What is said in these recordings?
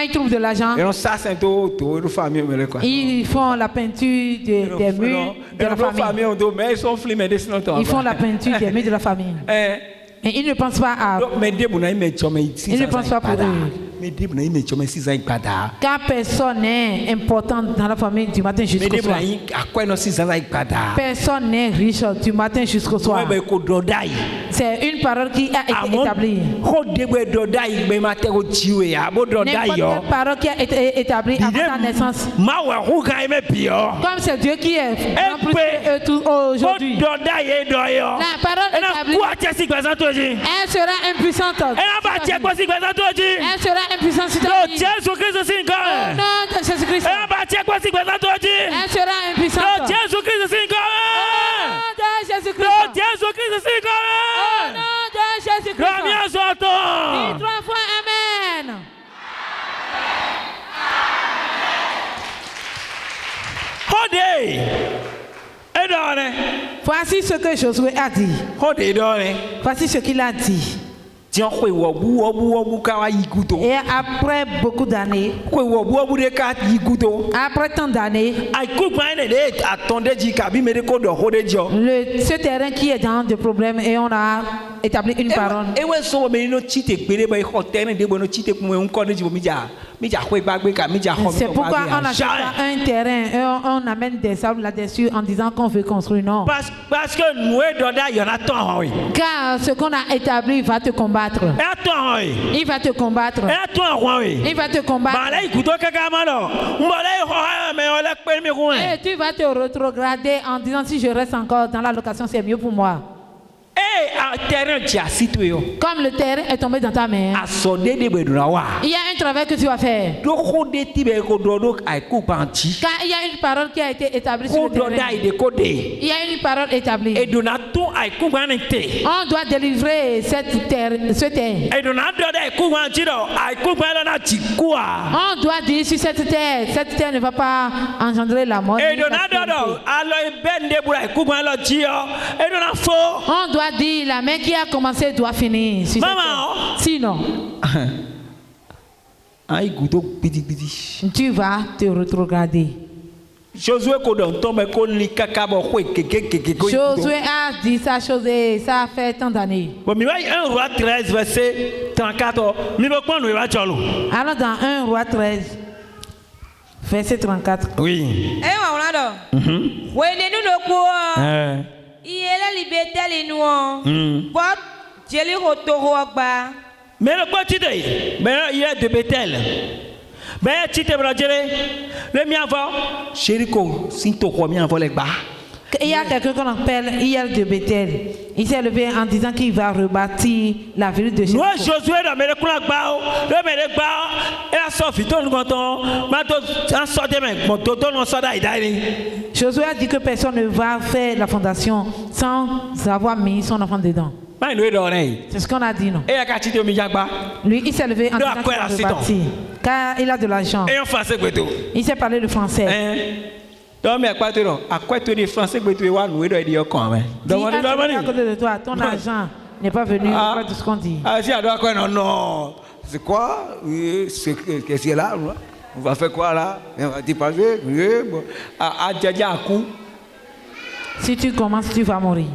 ils trouvent de l'argent, ils font la peinture des murs de la famille. Ils font la peinture des murs de la famille. Et ils ne pensent pas à... Ils ne pensent pas pour eux. Car personne n'est important dans la famille du matin jusqu'au soir. Personne n'est riche du matin jusqu'au soir. C'est une parole qui a été établie. N'importe quelle parole qui a été établie avant ta naissance. Comme c'est Dieu qui est en plus aujourd'hui. La parole établie, elle sera impuissante. Elle sera impuissante sur ta vie. Au nom de Jésus-Christ. Elle sera impuissante. Au nom de Jésus-Christ. Au nom de Jésus-Christ. Dis 3 fois Amen. Voici ce que Josué a dit. Voici ce qu'il a dit. Et après beaucoup d'années, après tant d'années, ce terrain qui est dans des problèmes et on a établi une parole. C'est pourquoi on achète un terrain et on amène des sables là-dessus en disant qu'on veut construire. Non. Parce que car ce qu'on a établi va te combattre. Il va te combattre. Il va te combattre. Et tu vas te rétrograder en disant si je reste encore dans la location, c'est mieux pour moi. Comme le terrain est tombé dans ta main, il y a un travail que tu vas faire. Car il y a une parole qui a été établie sur le terrain. Il y a une parole établie. On doit délivrer ce terre. On doit dire sur cette terre ne va pas engendrer la mort. On doit dire la main qui a commencé doit finir. Sinon, tu vas te rétrograder. Josué a dit sa chose et ça fait tant d'années. Un roi 13 verset 34. Alors dans 1 roi 13 verset 34. Oui. Mais le quoi tu dis? Mais il est de Bethel. Mais tu te braques le mien va. Chérico, si tu crois bien, les bas. Il y a quelqu'un qu'on appelle Hiel de Bethel. Il s'est levé en disant qu'il va rebâtir la ville de Jéricho. Josué Josué a dit que personne ne va faire la fondation sans avoir mis son enfant dedans. C'est ce qu'on a dit, non? Lui, il s'est levé en disant qu'il va rebâtir. Car il a de l'argent. Il s'est parlé le français. Donc, mais à quoi tu dis français que tu vois nous aider au camp. Demande à côté de toi, ton argent n'est pas venu. Pas tout ce qu'on dit. Ah, si, alors quoi? Non. C'est quoi? Qu'est-ce qu'il y a là? On va faire quoi là? On va dépasser. Si tu commences, tu vas mourir.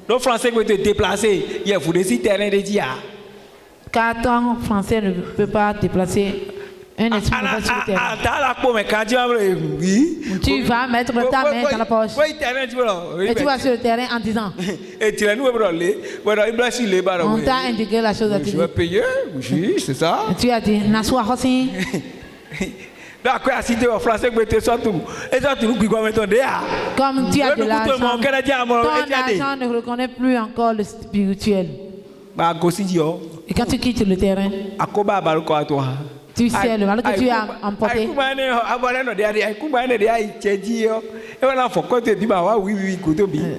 Le français peut te déplacer. Il faut des terrains de dia. Car ton français ne peut pas déplacer. Un esprit sur le terrain. Tu vas mettre ta main dans la poche. Et tu vas sur le terrain en disant on t'a indiqué la chose à te dire. Je vais payer, oui, c'est ça. Et tu as dit Nassoua aussi. Comme tu as de l'argent, ton argent ne reconnaît plus encore le spirituel. Et quand tu quittes le terrain, tu sais le mal que tu as emporté.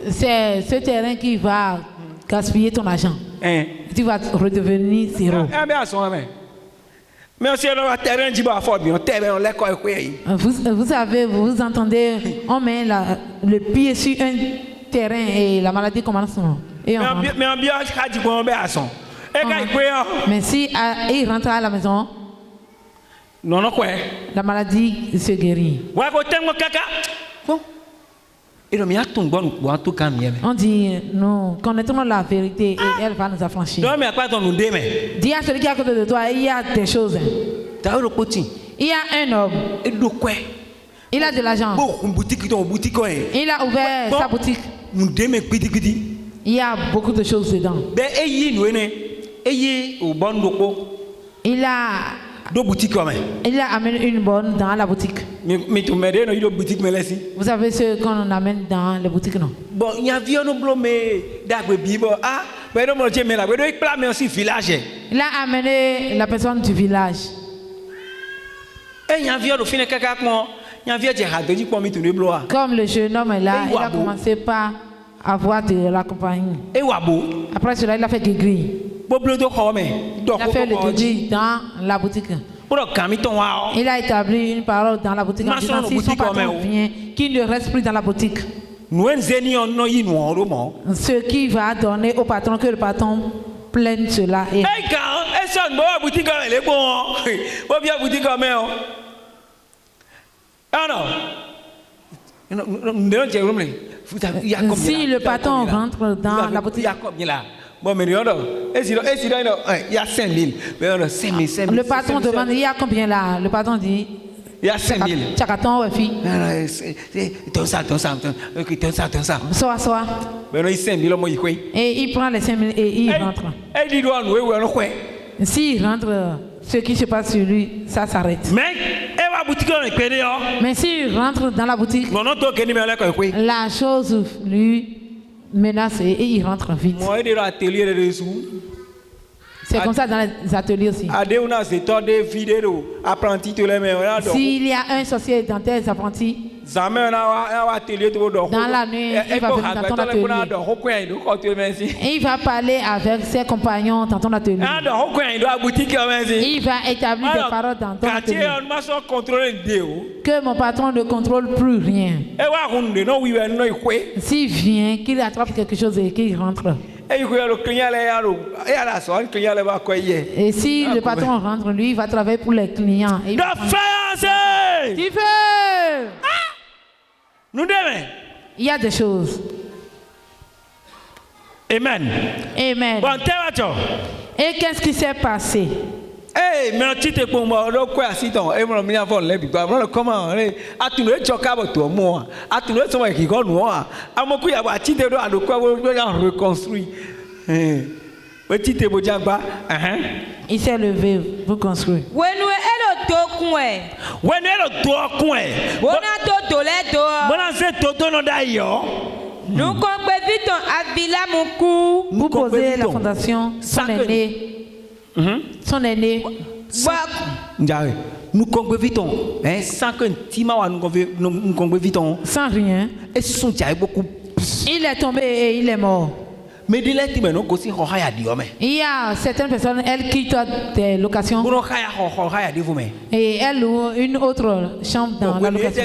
C'est ce terrain qui va gaspiller ton argent. Tu vas redevenir zéro. Vous savez, vous entendez, on met le pied sur un terrain et la maladie commence. Et on rentre. Mais si il rentre à la maison, Non, non, quoi? La maladie se guérit. Ouais, bon. On dit, nous connaissons la vérité et elle va nous affranchir. Dis à celui qui est à côté de toi, il y a des choses. Il y a un homme. Il a de l'argent. Il a ouvert sa boutique. Il y a beaucoup de choses dedans. Il a amené une bonne dans la boutique. Vous savez ce qu'on amène dans les boutiques, non? Bon, il y a il a amené la personne du village. Comme le jeune homme est là, il a commencé par avoir de la compagnie. Après cela, il a fait des grilles. Il a fait le gris dans la boutique. Il a établi une parole dans la boutique en disant si son patron vient, qu'il ne reste plus dans la boutique. Ce qui va donner au patron, que le patron plaigne cela. Et si le patron rentre dans la boutique, il y a 5 000. Le patron demande, il y a combien là? Le patron dit, il y a 5 000. Tchakaton, ouais, fille. Sois. Et il prend les 5 000 et il rentre. S'il rentre, ce qui se passe sur lui, ça s'arrête. Mais s'il rentre dans la boutique, la chose lui menace et il rentre vite. C'est comme ça dans les ateliers aussi. S'il y a un sorcier dans tes apprentis, dans la nuit, il va venir dans ton atelier. Il va parler avec ses compagnons dans ton atelier. Il va établir des paroles dans ton atelier. Que mon patron ne contrôle plus rien. S'il vient, qu'il attrape quelque chose et qu'il rentre. Et si le patron rentre, lui, il va travailler pour les clients. Tu veux? Il y a des choses. Amen. Amen. Et qu'est-ce qui s'est passé? Mais tu te comment reconstruit. Il s'est levé pour construire. Pour poser la fondation, son aîné. Nous congrevitons, sans que sans rien. Il est tombé et il est mort. Il y a certaines personnes, elles quittent des locations et elles louent une autre chambre dans la location.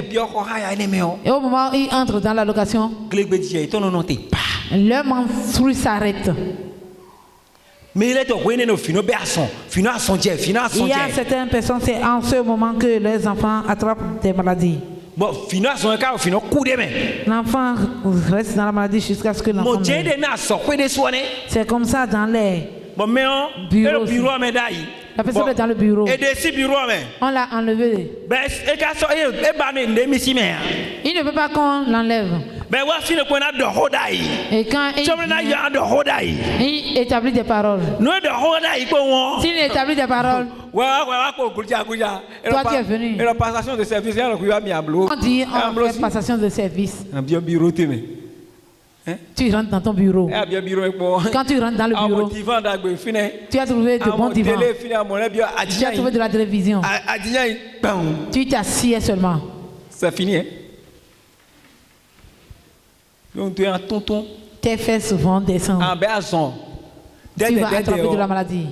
Et au moment où ils entrent dans la location, leur menstrues s'arrête. Il y a certaines personnes, c'est en ce moment que les enfants attrapent des maladies. L'enfant reste dans la maladie jusqu'à ce que l'enfant meure. C'est comme ça dans les bureaux. La personne est dans le bureau. On l'a enlevé. Il ne veut pas qu'on l'enlève. Et quand il établit des paroles, s'il établit des paroles, toi tu es venu. On dit on fait passation de service. Tu rentres dans ton bureau. Quand tu rentres dans le bureau, tu as trouvé de bons divans. Tu as trouvé de la télévision. Tu t'assieds seulement. C'est fini. Donc tu es un tonton. Tes fesses vont descendre. Tu vas attraper de la maladie.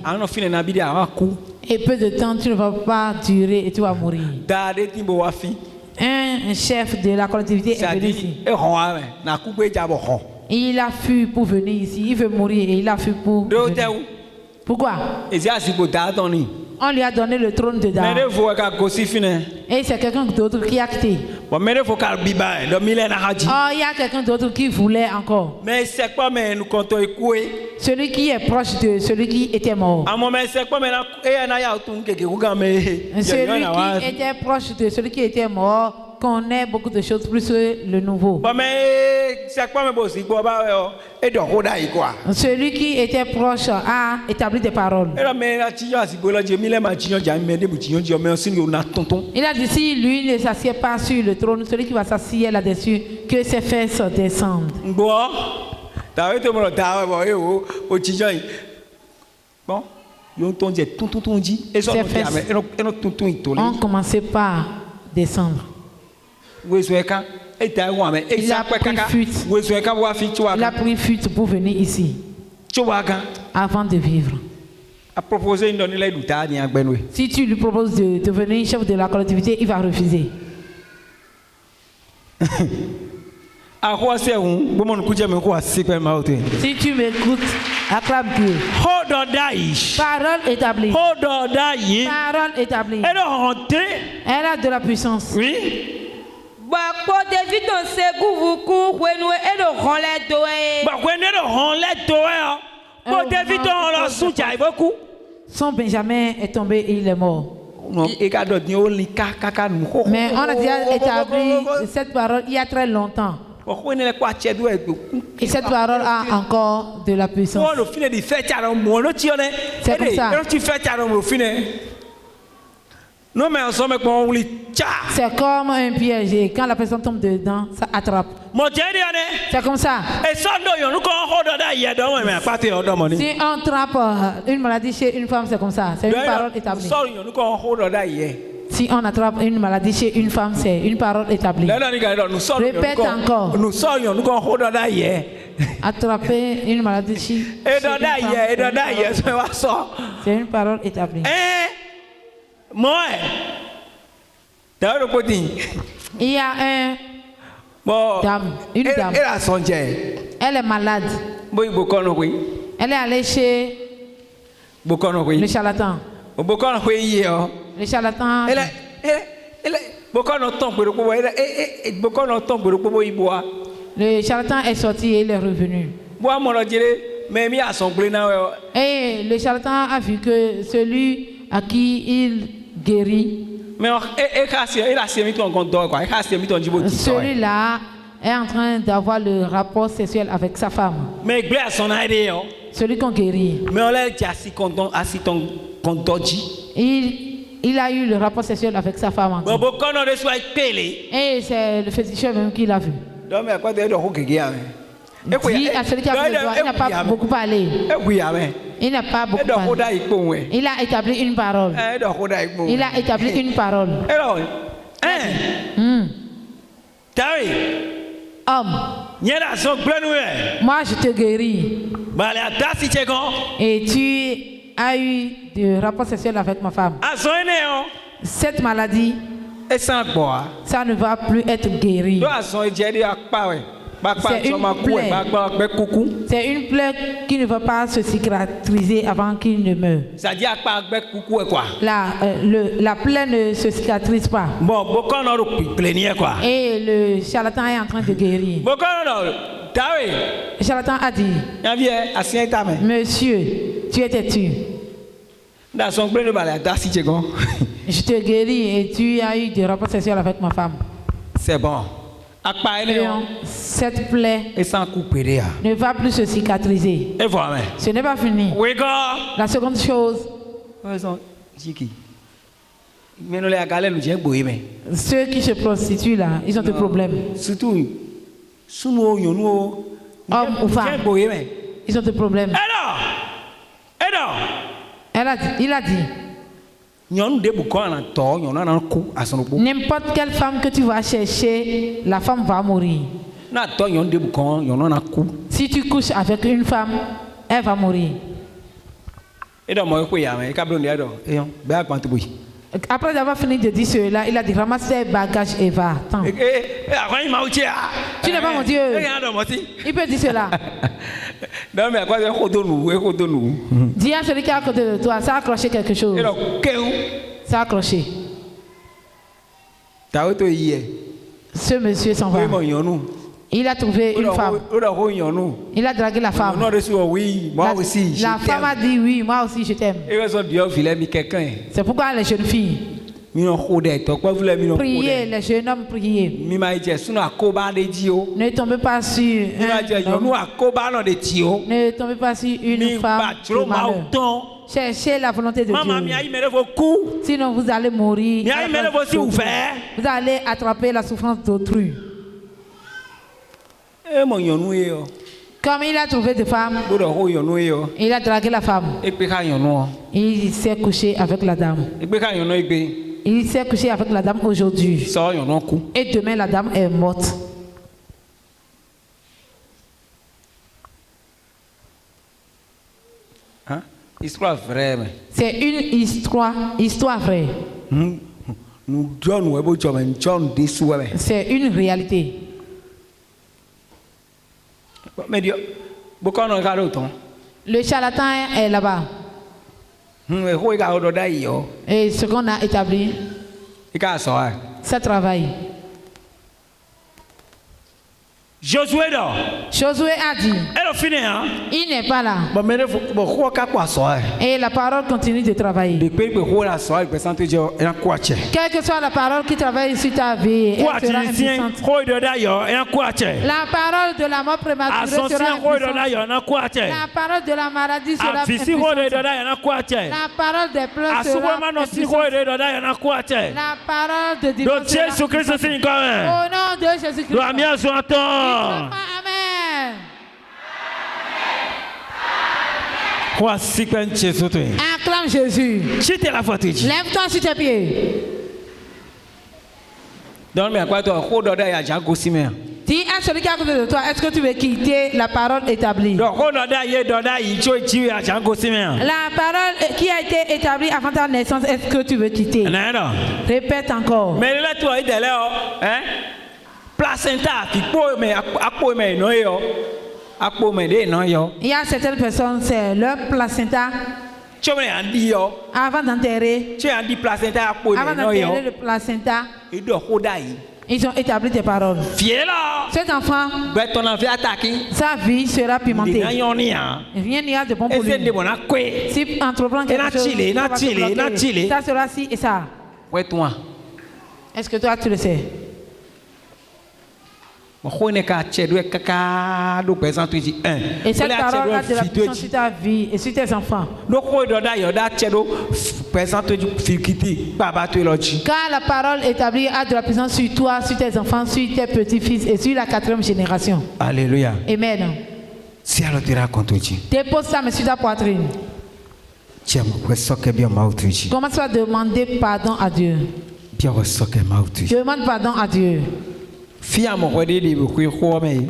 Et peu de temps, tu ne vas pas durer et tu vas mourir. Un chef de la collectivité est venu ici. Il a fui pour venir ici. Il veut mourir et il a fui pour venir. Pourquoi? On lui a donné le trône de David. Et c'est quelqu'un d'autre qui a quitté. Oh, il y a quelqu'un d'autre qui voulait encore. Mais c'est quoi, mais nous comptons écouer. Celui qui est proche de celui qui était mort. Celui qui était proche de celui qui était mort connaît beaucoup de choses plus que le nouveau. Celui qui était proche a établi des paroles. Il a dit si lui ne s'assied pas sur le trône, celui qui va s'assier là-dessus, que ses fesses descendent. Bon. On commençait par descendre. Il a pris fuite pour venir ici avant de vivre. Si tu lui proposes de devenir chef de la collectivité, il va refuser. Si tu m'écoutes, acclame Dieu. Parole établie. Parole établie. Elle a de la puissance. Oui. Son Benjamin est tombé et il est mort. Mais on a déjà établi cette parole il y a très longtemps. Et cette parole a encore de la puissance. C'est comme ça. C'est comme un piège et quand la personne tombe dedans, ça attrape. C'est comme ça. Si on attrape une maladie chez une femme, c'est comme ça. C'est une parole établie. Si on attrape une maladie chez une femme, c'est une parole établie. Répète encore. Attraper une maladie chez une femme, c'est une parole établie. Il y a une dame. Elle est malade. Elle est allée chez le charlatan. Le charlatan. Le charlatan est sorti et il est revenu. Et le charlatan a vu que celui à qui il guérit, celui-là est en train d'avoir le rapport sexuel avec sa femme. Celui qu'on guérit. Il a eu le rapport sexuel avec sa femme. Et c'est le féticheur même qui l'a vu. Dit à celui qui a pris le doigt, il n'a pas beaucoup parlé. Il n'a pas beaucoup parlé. Il a établi une parole. Il a établi une parole. Homme, moi je te guéris. Et tu as eu de rapport sexuel avec ma femme. Cette maladie, ça ne va plus être guéri. C'est une plaie qui ne va pas se cicatriser avant qu'il ne meure. La plaie ne se cicatrise pas. Et le charlatan est en train de guérir. Le charlatan a dit, monsieur, tu es têtu. Je te guéris et tu as eu des rapports sexuels avec ma femme. C'est bon. Cette plaie ne va plus se cicatriser. Ce n'est pas fini. La seconde chose, ceux qui se prostituent là, ils ont des problèmes. Hommes ou femmes, ils ont des problèmes. Il a dit, n'importe quelle femme que tu vas chercher, la femme va mourir. Si tu couches avec une femme, elle va mourir. Après avoir fini de dire cela, il a dit ramasse tes bagages et va. Attends. Tu n'es pas mon Dieu. Il peut dire cela. Dis à celui qui est à côté de toi, ça a accroché quelque chose. Ça a accroché. Ce monsieur s'en va. Il a trouvé une femme. Il a dragué la femme. La femme a dit oui, moi aussi je t'aime. C'est pourquoi les jeunes filles priez, les jeunes hommes priez. Ne tombez pas sur ne tombez pas sur une femme de malheur. Cherchez la volonté de Dieu. Sinon vous allez mourir. Vous allez attraper la souffrance d'autrui. Comme il a trouvé des femmes, il a dragué la femme. Il s'est couché avec la dame. Il s'est couché avec la dame aujourd'hui. Et demain, la dame est morte. Hein? Histoire vraie. C'est une histoire vraie. C'est une réalité. Le charlatan est là-bas. Et ce qu'on a établi, ça travaille. Josué a dit, il n'est pas là. Et la parole continue de travailler. Quelle que soit la parole qui travaille sur ta vie, elle sera impuissante. La parole de la mort prématurée sera impuissante. La parole de la maladie sera impuissante. La parole des pleurs sera impuissante. La parole de divorce sera impuissante. Au nom de Jésus-Christ. Amen. Acclame Jésus. Lève-toi sur tes pieds. Dis à celui qui est à côté de toi, est-ce que tu veux quitter la parole établie? La parole qui a été établie avant ta naissance, est-ce que tu veux quitter? Répète encore. Mais là, tu as dit, hein? Placenta qui peut mais il y a certaines personnes, c'est leur placenta. Avant d'enterrer, le placenta, ils ont établi des paroles. Cet enfant, sa vie sera pimentée. Rien n'y a de bon pour lui. Si entreprend quelque chose, ça sera ci et ça. Est-ce que toi tu le sais? Et cette parole a de la puissance sur ta vie et sur tes enfants. Car la parole établie a de la puissance sur toi, sur tes enfants, sur tes petits-fils et sur la 4e génération. Alléluia. Amen. Dépose ta main sur ta poitrine. Commence à demander pardon à Dieu. Demande pardon à Dieu.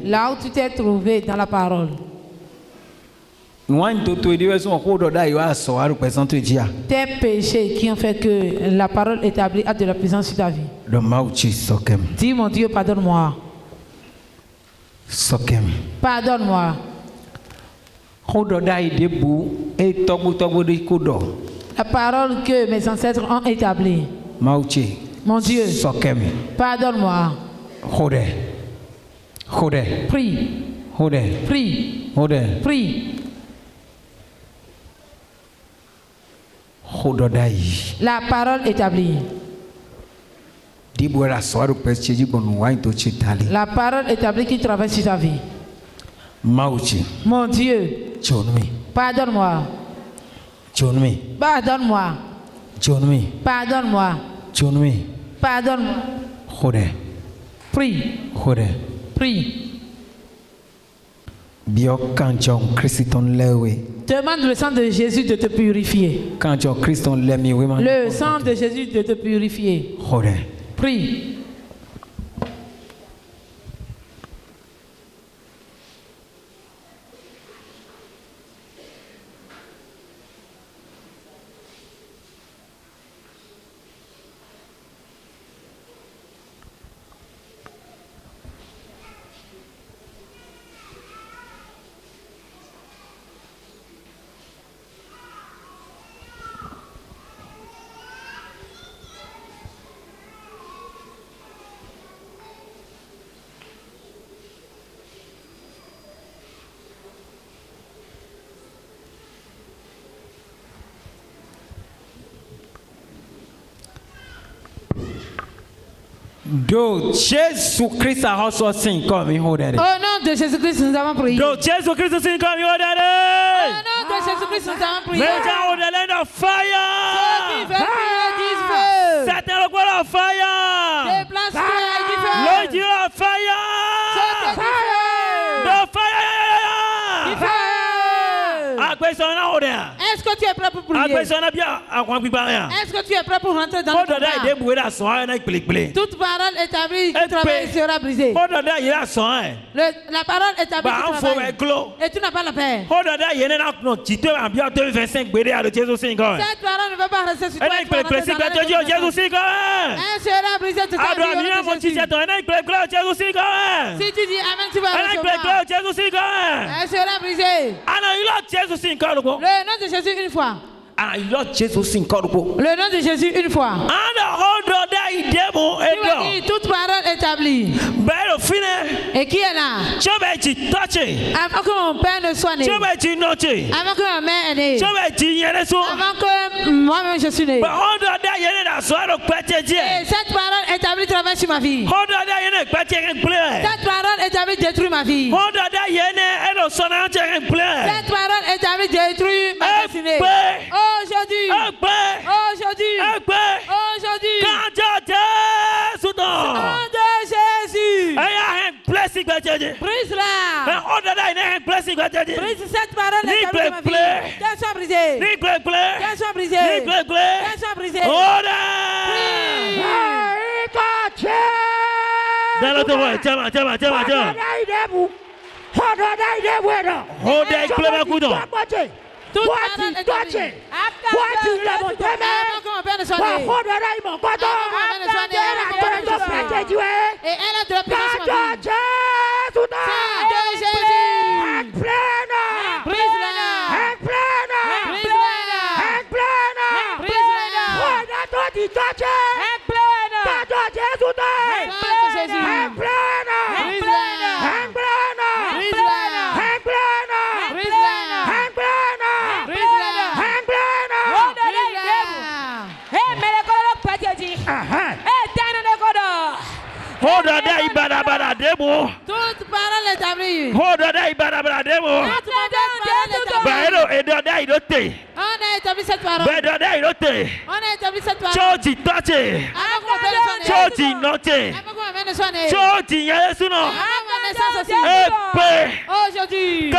Là où tu t'es trouvé dans la parole. Tes péchés qui ont fait que la parole établie a de la puissance sur ta vie. Dis mon Dieu, pardonne-moi. Pardonne-moi. La parole que mes ancêtres ont établie. Mon Dieu, pardonne-moi. Prie. Prie. Prie. La parole établie. La parole établie qui travaille sur ta vie. Mon Dieu, pardonne-moi. Pardonne-moi. Pardonne-moi. Pardonne-moi. Prie. Prie. Demande le sang de Jésus de te purifier. Le sang de Jésus de te purifier. Prie. Do Jésus-Christ a reçu 5 comme il Au nom de Jésus-Christ, nous avons prié. Do Jésus-Christ 5 comme il Au nom de Jésus-Christ, nous avons prié. Mais j'ai ordonné de fire. Ceux qui veulent prier disent feu. Satan le quoi la fire. Déplace-toi et dis feu. Le Dieu la fire. Fire. The fire. Dis feu. Est-ce que tu es prêt pour prier? Est-ce que tu es prêt pour rentrer dans le combat? Toute parole établie du travail sera brisée. La parole établie du travail. Et tu n'as pas la paix. Cette parole ne va pas rester sur toi. Elle sera brisée toute ta vie. Si tu dis Amen, tu vas recevoir. Elle sera brisée. Le nom de Jésus une fois. Le nom de Jésus une fois. Toute parole établie. Et qui est là? Avant que mon père ne soit né. Avant que ma mère est née. Avant que moi-même je suis né. Et cette parole établie travaille sur ma vie. Cette parole établie détruit ma vie. Cette parole établie détruit ma destinée. Aujourd'hui, brise-la. Brise cette parole établie ma vie. Qu'elle soit brisée. Qu'elle soit brisée. Qu'elle soit brisée. Dans l'autre voie, tiens. Toute parole établie. Et elle a droppé sur ma vie. Toute parole établie. On a établi cette parole. On a établi cette parole. Aujourd'hui.